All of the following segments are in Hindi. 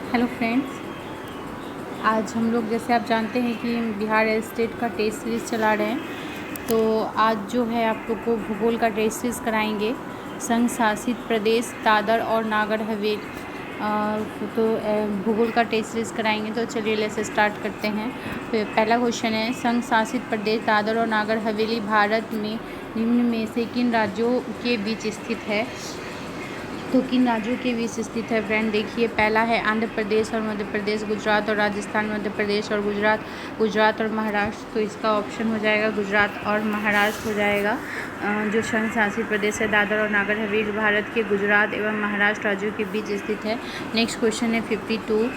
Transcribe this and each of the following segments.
हेलो फ्रेंड्स, आज हम लोग जैसे आप जानते हैं कि बिहार स्टेट का टेस्ट सीरीज़ चला रहे हैं। तो आज जो है आप लोग को भूगोल का टेस्ट सीरीज़ कराएंगे। संघ शासित प्रदेश दादर और नागर हवेली भूगोल का टेस्ट सीरीज़ कराएंगे। तो चलिए लेट्स स्टार्ट करते हैं। पहला क्वेश्चन है, संघ शासित प्रदेश दादर और नागर हवेली भारत में निम्न में से किन राज्यों के बीच स्थित है? तो किन राज्यों के बीच स्थित है फ्रेंड? देखिए, पहला है आंध्र प्रदेश और मध्य प्रदेश, गुजरात और राजस्थान, मध्य प्रदेश और गुजरात, गुजरात और महाराष्ट्र। तो इसका ऑप्शन हो जाएगा गुजरात और महाराष्ट्र हो जाएगा। जो संघ शासित प्रदेश है दादर और नागर हवेली भारत के गुजरात एवं महाराष्ट्र राज्यों के बीच स्थित है। नेक्स्ट क्वेश्चन है 52,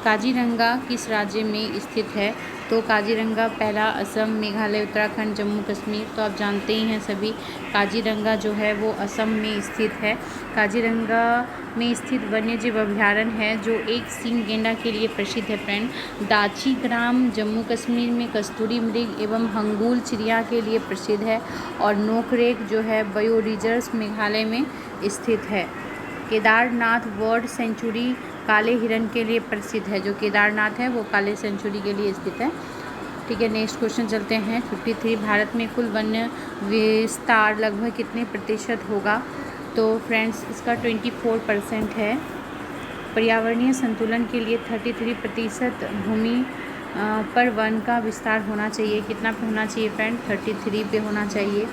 काजीरंगा किस राज्य में स्थित है? तो काजीरंगा पहला असम, मेघालय, उत्तराखंड, जम्मू कश्मीर। तो आप जानते ही हैं सभी, काजीरंगा जो है वो असम में स्थित है। काजीरंगा में स्थित वन्यजीव अभयारण्य है जो एक सींग गेंडा के लिए प्रसिद्ध है फ्रेंड। दाची ग्राम जम्मू कश्मीर में कस्तूरी मृग एवं हंगूल चिड़िया के लिए प्रसिद्ध है। और नोकरेक जो है बायो रिजर्व मेघालय में स्थित है। केदारनाथ बर्ड सेंचुरी काले हिरण के लिए प्रसिद्ध है। जो केदारनाथ है वो काले सेंचुरी के लिए स्थित है। ठीक है, नेक्स्ट क्वेश्चन चलते हैं 53, भारत में कुल वन विस्तार लगभग कितने प्रतिशत होगा? तो फ्रेंड्स इसका 24% है। पर्यावरणीय संतुलन के लिए 33% भूमि पर वन का विस्तार होना चाहिए। कितना पे होना चाहिए फ्रेंड? 33 पे होना चाहिए।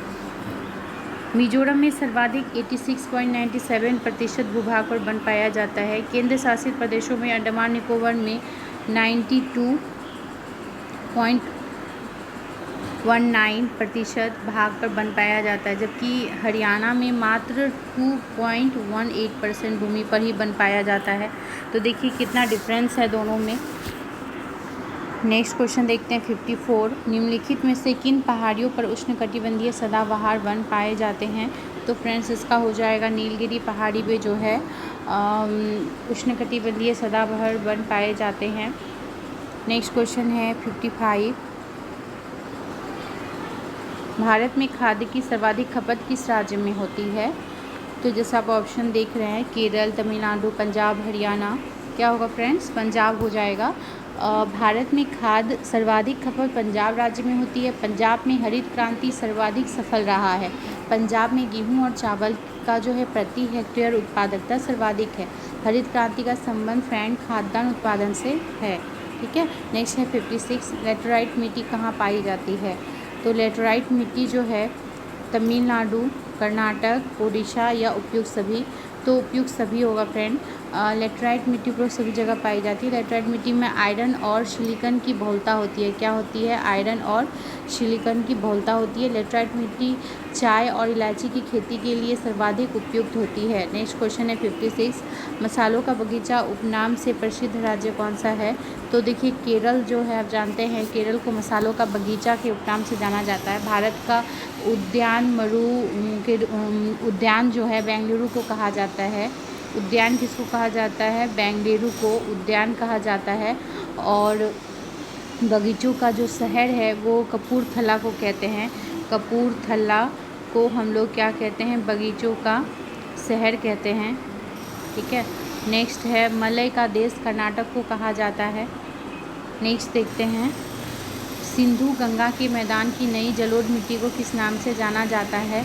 मिजोरम में सर्वाधिक 86.97% भूभाग पर वन पाया जाता है। केंद्र शासित प्रदेशों में अंडमान निकोबार में 92.19% भाग पर वन पाया जाता है, जबकि हरियाणा में मात्र 2.18% भूमि पर ही वन पाया जाता है। तो देखिए कितना डिफरेंस है दोनों में। नेक्स्ट क्वेश्चन देखते हैं 54, निम्नलिखित में से किन पहाड़ियों पर उष्णकटिबंधीय सदाबहार वन पाए जाते हैं? तो फ्रेंड्स इसका हो जाएगा नीलगिरी पहाड़ी पे जो है उष्णकटिबंधीय सदाबहार वन पाए जाते हैं। नेक्स्ट क्वेश्चन है 55, भारत में खाद्य की सर्वाधिक खपत किस राज्य में होती है? तो जैसा आप ऑप्शन देख रहे हैं, केरल, तमिलनाडु, पंजाब, हरियाणा। क्या होगा फ्रेंड्स? पंजाब हो जाएगा। भारत में खाद्य सर्वाधिक खपत पंजाब राज्य में होती है। पंजाब में हरित क्रांति सर्वाधिक सफल रहा है। पंजाब में गेहूं और चावल का जो है प्रति हेक्टेयर उत्पादकता सर्वाधिक है। हरित क्रांति का संबंध फ्रेंड खाद्यान्न उत्पादन से है। ठीक है, नेक्स्ट है 56, लेटराइट मिट्टी कहाँ पाई जाती है? तो लेटराइट मिट्टी जो है तमिलनाडु, कर्नाटक, उड़ीसा या उपयुक्त सभी। तो उपयुक्त सभी होगा फ्रेंड। लेटराइट मिट्टी उपयुक्त सभी जगह पाई जाती है। लेटराइट मिट्टी में आयरन और सिलिकॉन की बहुलता होती है। क्या होती है? आयरन और सिलिकॉन की बहुलता होती है। लेटराइट मिट्टी चाय और इलायची की खेती के लिए सर्वाधिक उपयुक्त होती है। नेक्स्ट क्वेश्चन है 56, मसालों का बगीचा उपनाम से प्रसिद्ध राज्य कौन सा है? तो देखिए केरल जो है, आप जानते हैं केरल को मसालों का बगीचा के उपनाम से जाना जाता है। भारत का उद्यान जो है बेंगलुरु को कहा जाता है। उद्यान किसको कहा जाता है? बेंगलुरु को उद्यान कहा जाता है। और बगीचों का जो शहर है वो कपूरथला को कहते हैं। कपूरथला को हम लोग क्या कहते हैं? बगीचों का शहर कहते हैं। ठीक है, नेक्स्ट है मलय का देश कर्नाटक को कहा जाता है। नेक्स्ट देखते हैं, सिंधु गंगा के मैदान की नई जलोढ़ मिट्टी को किस नाम से जाना जाता है?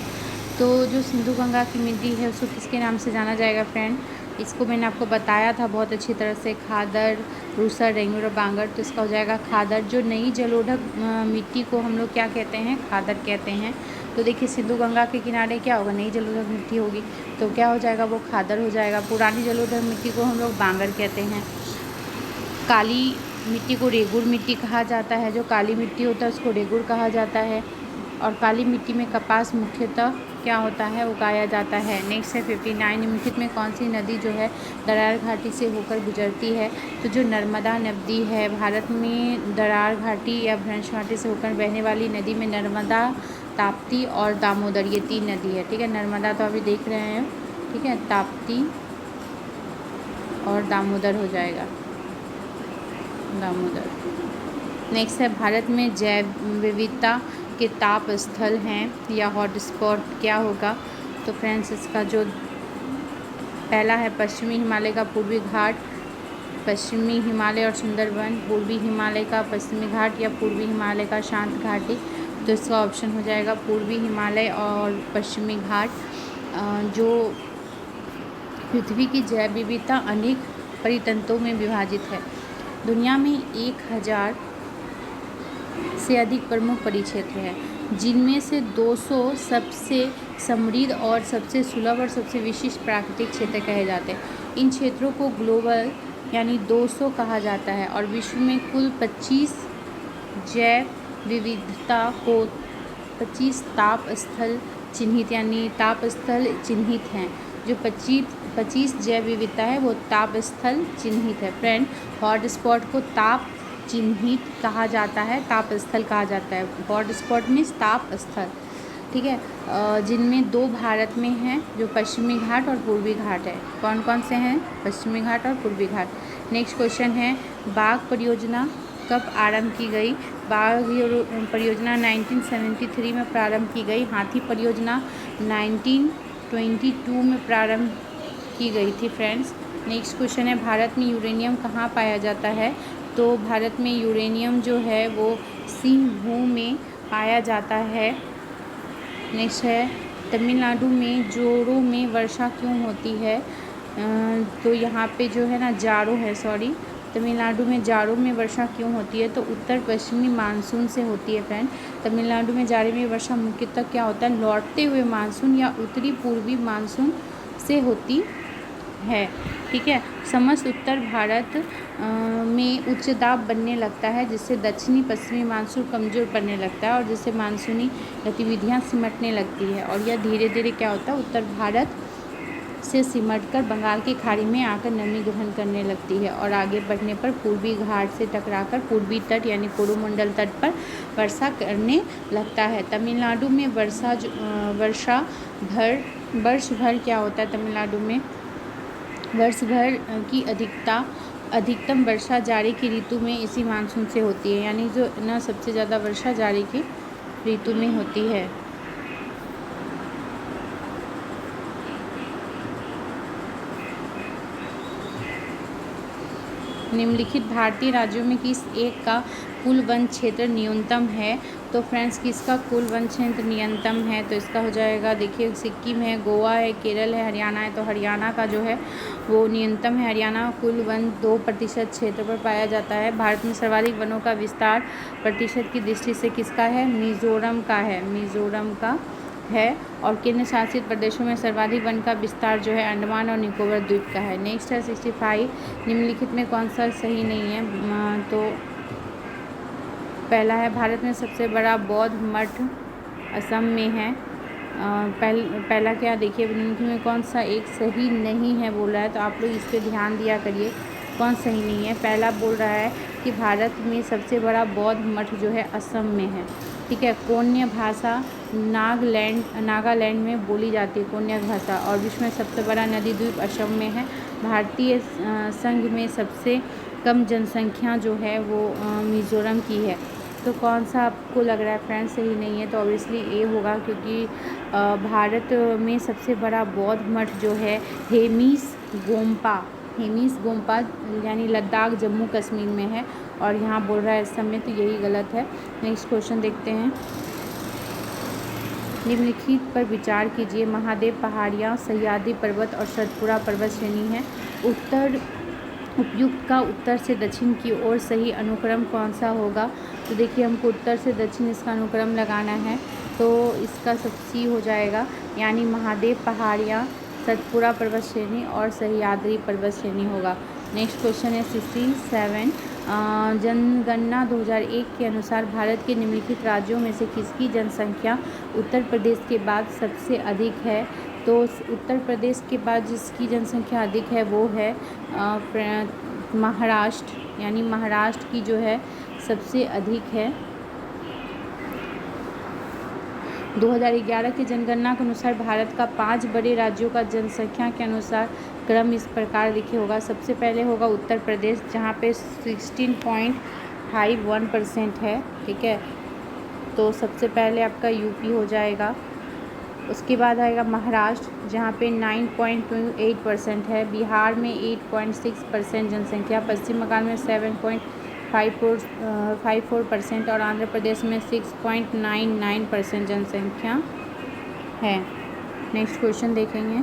तो जो सिंधु गंगा की मिट्टी है उसको किसके नाम से जाना जाएगा फ्रेंड? इसको मैंने आपको बताया था बहुत अच्छी तरह से, खादर, रूसर, रेंगुर और बांगर। तो इसका हो जाएगा खादर। जो नई जलोढ़ मिट्टी को हम लोग क्या कहते हैं? खादर कहते हैं। तो देखिए सिंधु गंगा के किनारे क्या होगा? नई जलोढ़ मिट्टी होगी, तो क्या हो जाएगा? वो खादर हो जाएगा। पुरानी जलोढ़ मिट्टी को हम लोग बांगर कहते हैं। काली मिट्टी को रेगुर मिट्टी कहा जाता है। जो काली मिट्टी होता है उसको रेगुर कहा जाता है। और काली मिट्टी में कपास मुख्यतः क्या होता है? उगाया जाता है। नेक्स्ट है 59, निम्नलिखित में कौन सी नदी जो है दरार घाटी से होकर गुजरती है? तो जो नर्मदा नदी है, भारत में दरार घाटी या भ्रंश घाटी से होकर बहने वाली नदी में नर्मदा, ताप्ती और दामोदर, ये 3 नदी है। ठीक है, नर्मदा तो अभी देख रहे हैं। ठीक है, ताप्ती और दामोदर हो जाएगा, दामोदर। नेक्स्ट है, भारत में जैव विविधता के ताप स्थल हैं या हॉटस्पॉट क्या होगा? तो फ्रेंड्स इसका जो पहला है पश्चिमी हिमालय का पूर्वी घाट, पश्चिमी हिमालय और सुंदरवन, पूर्वी हिमालय का पश्चिमी घाट या पूर्वी हिमालय का शांत घाटी। तो इसका ऑप्शन हो जाएगा पूर्वी हिमालय और पश्चिमी घाट। जो पृथ्वी की जैव विविधता अनेक परितंत्रों में विभाजित है। दुनिया में 1000 से अधिक प्रमुख परिक्षेत्र हैं, जिनमें से 200 सबसे समृद्ध और सबसे सुलभ और सबसे विशिष्ट प्राकृतिक क्षेत्र कहे जाते हैं। इन क्षेत्रों को ग्लोबल यानी 200 कहा जाता है और विश्व में कुल 25 जैव विविधता को 25 ताप स्थल चिन्हित यानी ताप स्थल चिन्हित हैं। जो 25 जैव विविधता है वो ताप स्थल चिन्हित है। फ्रेंड, हॉट स्पॉट को ताप चिन्हित कहा जाता है, ताप स्थल कहा जाता है। हॉट स्पॉट मीन्स ताप स्थल, ठीक है। जिनमें 2 भारत में हैं, जो पश्चिमी घाट और पूर्वी घाट है। कौन कौन से हैं? पश्चिमी घाट और पूर्वी घाट। नेक्स्ट क्वेश्चन है, बाघ परियोजना कब आरंभ की गई? बाघ परियोजना 1973 में प्रारंभ की गई। हाथी परियोजना 1922 में प्रारंभ की गई थी फ्रेंड्स। नेक्स्ट क्वेश्चन है, भारत में यूरेनियम कहाँ पाया जाता है? तो भारत में यूरेनियम जो है वो सिंहभूम में पाया जाता है। नेक्स्ट है, तमिलनाडु में जोड़ों में वर्षा क्यों होती है? तो यहाँ पे जो है ना जाड़ों है, सॉरी, तमिलनाडु में जाड़ों में वर्षा क्यों होती है? तो उत्तर पश्चिमी मानसून से होती है फ्रेंड। तमिलनाडु में जाड़े में वर्षा मुख्यतः क्या होता है? लौटते हुए मानसून या उत्तरी पूर्वी मानसून से होती है, ठीक है। समस्त उत्तर भारत में उच्च दाब बनने लगता है, जिससे दक्षिणी पश्चिमी मानसून कमज़ोर पड़ने लगता है और जिससे मानसूनी गतिविधियां सिमटने लगती है और यह धीरे धीरे क्या होता है, उत्तर भारत से सिमटकर बंगाल की खाड़ी में आकर नमी ग्रहण करने लगती है और आगे बढ़ने पर पूर्वी घाट से टकराकर पूर्वी तट यानी कोरोमंडल तट पर वर्षा करने लगता है। तमिलनाडु में वर्ष भर क्या होता है? तमिलनाडु में वर्ष भर की अधिकतम वर्षा जाड़े की ऋतु में इसी मानसून से होती है, यानी जो ना सबसे ज़्यादा वर्षा जाड़े की ऋतु में होती है। निम्नलिखित भारतीय राज्यों में किस एक का कुल वन क्षेत्र न्यूनतम है? तो फ्रेंड्स, किसका कुल वन क्षेत्र न्यूनतम है? तो इसका हो जाएगा, देखिए, सिक्किम है, गोवा है, केरल है, हरियाणा है। तो हरियाणा का जो है वो न्यूनतम है। हरियाणा कुल वन 2% क्षेत्र पर पाया जाता है। भारत में सर्वाधिक वनों का विस्तार प्रतिशत की दृष्टि से किसका है? मिजोरम का है, मिजोरम का है। और केंद्र शासित प्रदेशों में सर्वाधिक वन का विस्तार जो है अंडमान और निकोबार द्वीप का है। नेक्स्ट है 65, निम्नलिखित में कौन सा सही नहीं है? तो पहला है, भारत में सबसे बड़ा बौद्ध मठ असम में है। पहला क्या, देखिए, निम्नलिखित में कौन सा एक सही नहीं है बोल रहा है, तो आप लोग इस पर ध्यान दिया करिए कौन सही नहीं है। पहला बोल रहा है कि भारत में सबसे बड़ा बौद्ध मठ जो है असम में है, ठीक है। कोन्य भाषा नागालैंड में बोली जाती है, कोन्य भाषा। और विश्व में सबसे बड़ा नदी द्वीप असम में है। भारतीय संघ में सबसे कम जनसंख्या जो है वो मिजोरम की है। तो कौन सा आपको लग रहा है फ्रेंड्स सही नहीं है? तो ऑब्वियसली ए होगा, क्योंकि भारत में सबसे बड़ा बौद्ध मठ जो है हेमिस गोम्पा यानी लद्दाख जम्मू कश्मीर में है और यहाँ बोल रहा है असम में, तो यही गलत है। नेक्स्ट क्वेश्चन देखते हैं, निम्नलिखित पर विचार कीजिए। महादेव पहाड़ियाँ, सह्याद्री पर्वत और सतपुड़ा पर्वत श्रेणी है। उपयुक्त का उत्तर से दक्षिण की ओर सही अनुक्रम कौन सा होगा? तो देखिए, हमको उत्तर से दक्षिण इसका अनुक्रम लगाना है, तो इसका सब सी हो जाएगा, यानी महादेव पहाड़ियाँ, सतपुड़ा पर्वत श्रेणी और सह्याद्री पर्वत श्रेणी होगा। नेक्स्ट क्वेश्चन है 67, जनगणना 2001 के अनुसार भारत के निम्नलिखित राज्यों में से किसकी जनसंख्या उत्तर प्रदेश के बाद सबसे अधिक है? तो उत्तर प्रदेश के बाद जिसकी जनसंख्या अधिक है वो है महाराष्ट्र, यानी महाराष्ट्र की जो है सबसे अधिक है। 2011 की जनगणना के अनुसार भारत का 5 बड़े राज्यों का जनसंख्या के अनुसार क्रम इस प्रकार लिखे होगा। सबसे पहले होगा उत्तर प्रदेश, जहाँ पे 16.51% है, ठीक है। तो सबसे पहले आपका यूपी हो जाएगा, उसके बाद आएगा महाराष्ट्र, जहाँ पे 9.28% है, बिहार में 8.6% जनसंख्या, पश्चिम बंगाल में 7.54% और आंध्र प्रदेश में 6.99% जनसंख्या है। नेक्स्ट क्वेश्चन देखेंगे।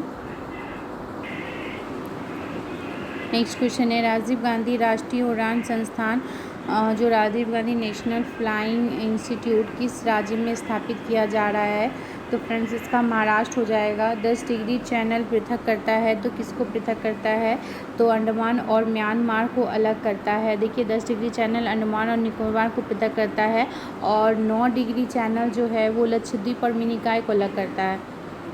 नेक्स्ट क्वेश्चन है राजीव गांधी राष्ट्रीय उड़ान संस्थान, जो Rajiv Gandhi national flying institute किस राज्य में स्थापित किया जा रहा है? तो फ्रेंड्स इसका महाराष्ट्र हो जाएगा। 10 डिग्री चैनल पृथक करता है, तो किसको पृथक करता है? तो अंडमान और म्यांमार को अलग करता है। देखिए 10 डिग्री चैनल अंडमान और निकोबार को पृथक करता है और 9 डिग्री चैनल जो है वो लक्षद्वीप और मिनिकॉय को अलग करता है।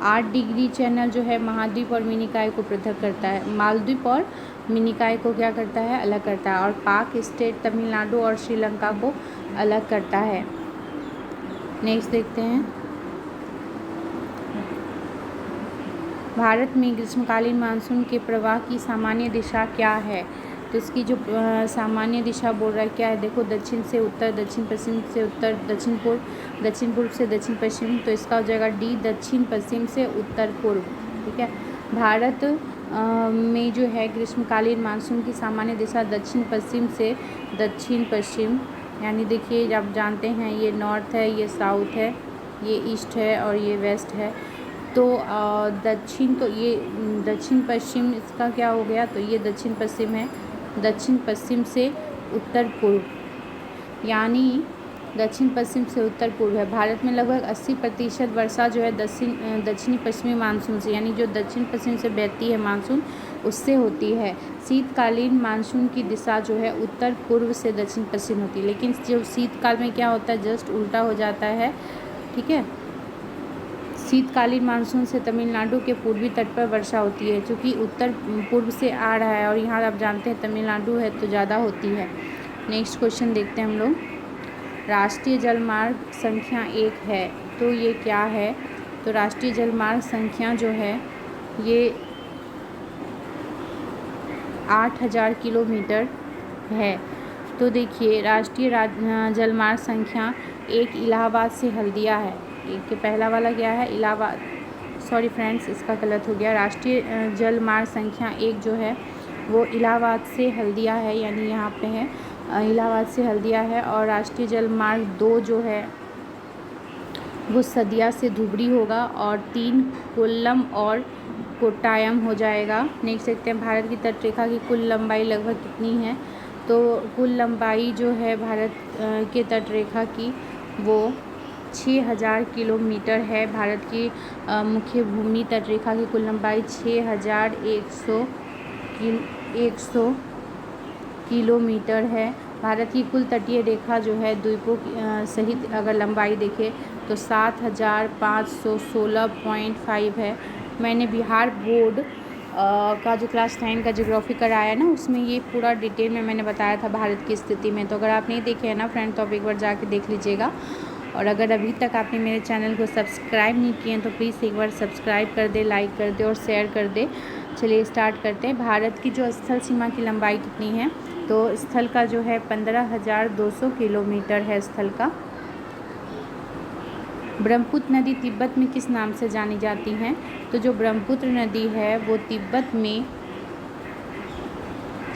8 डिग्री चैनल जो है महाद्वीप और मिनिकॉय को पृथक करता है, मालद्वीप और मिनिकॉय को क्या करता है? अलग करता है। और पाक स्टेट, तमिलनाडु और श्रीलंका को अलग करता है। नेक्स्ट देखते हैं। भारत में ग्रीष्मकालीन मानसून के प्रवाह की सामान्य दिशा क्या है? तो इसकी जो सामान्य दिशा बोल रहा है क्या है? देखो दक्षिण से उत्तर, दक्षिण पश्चिम से उत्तर, दक्षिण पूर्व, दक्षिण पूर्व से दक्षिण पश्चिम, तो इसका हो जाएगा डी, दक्षिण पश्चिम से उत्तर पूर्व। ठीक है, भारत में जो है ग्रीष्मकालीन मानसून की सामान्य दिशा दक्षिण पश्चिम से दक्षिण पश्चिम, यानी देखिए आप जानते हैं ये नॉर्थ है, ये साउथ है, ये ईस्ट है और ये वेस्ट है। तो दक्षिण, तो ये दक्षिण पश्चिम इसका क्या हो गया? तो ये दक्षिण पश्चिम है, दक्षिण पश्चिम से उत्तर पूर्व, यानी दक्षिण पश्चिम से उत्तर पूर्व है। भारत में लगभग 80% वर्षा जो है दक्षिणी पश्चिमी मानसून से, यानी जो दक्षिण पश्चिम से बहती है मानसून, उससे होती है। शीतकालीन मानसून की दिशा जो है उत्तर पूर्व से दक्षिण पश्चिम होती है, लेकिन जो शीतकाल में क्या होता है? जस्ट उल्टा हो जाता है। ठीक है, शीतकालीन मानसून से तमिलनाडु के पूर्वी तट पर वर्षा होती है, क्योंकि उत्तर पूर्व से आ रहा है और यहाँ आप जानते हैं तमिलनाडु है तो ज़्यादा होती है। नेक्स्ट क्वेश्चन देखते हैं हम लोग। राष्ट्रीय जलमार्ग संख्या 1 है, तो ये क्या है? तो राष्ट्रीय जलमार्ग संख्या जो है ये 8000 किलोमीटर है। तो देखिए राष्ट्रीय जलमार्ग संख्या 1 इलाहाबाद से हल्दिया है। एक के पहला वाला क्या है? इलाहाबाद, सॉरी फ्रेंड्स इसका गलत हो गया। राष्ट्रीय जलमार्ग संख्या 1 जो है वो इलाहाबाद से हल्दिया है, यानी यहाँ पे है इलाहाबाद से हल्दिया है। और राष्ट्रीय जलमार्ग 2 जो है वो सदिया से धुबरी होगा और 3 कोल्लम और कोट्टायम हो जाएगा। नेक्स्ट देखते हैं भारत की तटरेखा की कुल लंबाई लगभग कितनी है? तो कुल लंबाई जो है भारत के तटरेखा की वो 6000 किलोमीटर है। भारत की मुख्य भूमि तटरेखा की कुल लंबाई 6100 किलोमीटर है। भारत की कुल तटीय रेखा जो है द्वीपों सहित अगर लंबाई देखें तो 7516.5 है। मैंने बिहार बोर्ड का जो क्लास 10 का ज्योग्राफी कराया ना, उसमें ये पूरा डिटेल में मैंने बताया था भारत की स्थिति में। तो अगर आप नहीं देखे हैं ना फ्रेंड, तो आप एक बार जाके देख लीजिएगा। और अगर अभी तक आपने मेरे चैनल को सब्सक्राइब नहीं किए हैं तो प्लीज़ एक बार सब्सक्राइब कर दे, लाइक कर दे और शेयर कर दे। चलिए स्टार्ट करते हैं। भारत की जो स्थल सीमा की लंबाई कितनी है? तो स्थल का जो है 15200 किलोमीटर है स्थल का। ब्रह्मपुत्र नदी तिब्बत में किस नाम से जानी जाती हैं? तो जो ब्रह्मपुत्र नदी है वो तिब्बत में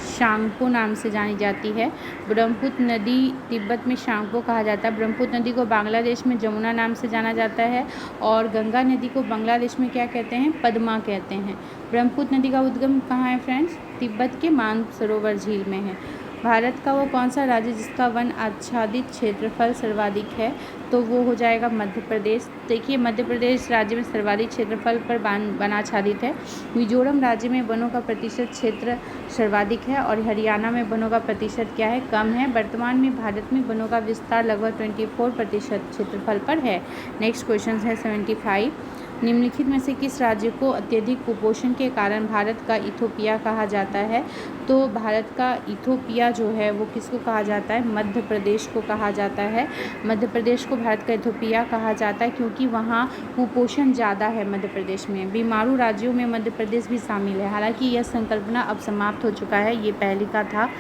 शांगपो नाम से जानी जाती है। ब्रह्मपुत्र नदी तिब्बत में शांगपो कहा जाता है। ब्रह्मपुत्र नदी को बांग्लादेश में जमुना नाम से जाना जाता है और गंगा नदी को बांग्लादेश में क्या कहते हैं? पद्मा कहते हैं। ब्रह्मपुत्र नदी का उद्गम कहाँ है फ्रेंड्स? तिब्बत के मानसरोवर झील में है। भारत का वो कौन सा राज्य जिसका वन आच्छादित क्षेत्रफल सर्वाधिक है? तो वो हो जाएगा मध्य प्रदेश। देखिए मध्य प्रदेश राज्य में सर्वाधिक क्षेत्रफल पर वन आच्छादित है। मिजोरम राज्य में वनों का प्रतिशत क्षेत्र सर्वाधिक है और हरियाणा में वनों का प्रतिशत क्या है? कम है। वर्तमान में भारत में वनों का विस्तार लगभग 24% क्षेत्रफल पर है। नेक्स्ट क्वेश्चन है 75। निम्नलिखित में से किस राज्य को अत्यधिक कुपोषण के कारण भारत का इथोपिया कहा जाता है? तो भारत का इथोपिया जो है वो किसको कहा जाता है? मध्य प्रदेश को कहा जाता है। मध्य प्रदेश को भारत का इथोपिया कहा जाता है क्योंकि वहाँ कुपोषण ज़्यादा है मध्य प्रदेश में। बीमारू राज्यों में मध्य प्रदेश भी शामिल है। हालांकि यह संकल्पना अब समाप्त हो चुका है, ये पहले का था।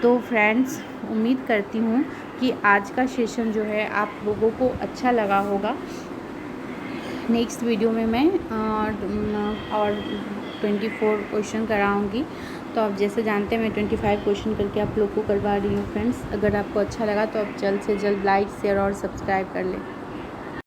तो फ्रेंड्स उम्मीद करती हूँ कि आज का सेशन जो है आप लोगों को अच्छा लगा होगा। नेक्स्ट वीडियो में मैं और 24 क्वेश्चन कराऊंगी। तो आप जैसे जानते हैं मैं 25 क्वेश्चन करके आप लोग को करवा रही हूँ फ्रेंड्स। अगर आपको अच्छा लगा तो आप जल्द से जल्द लाइक शेयर और सब्सक्राइब कर लें।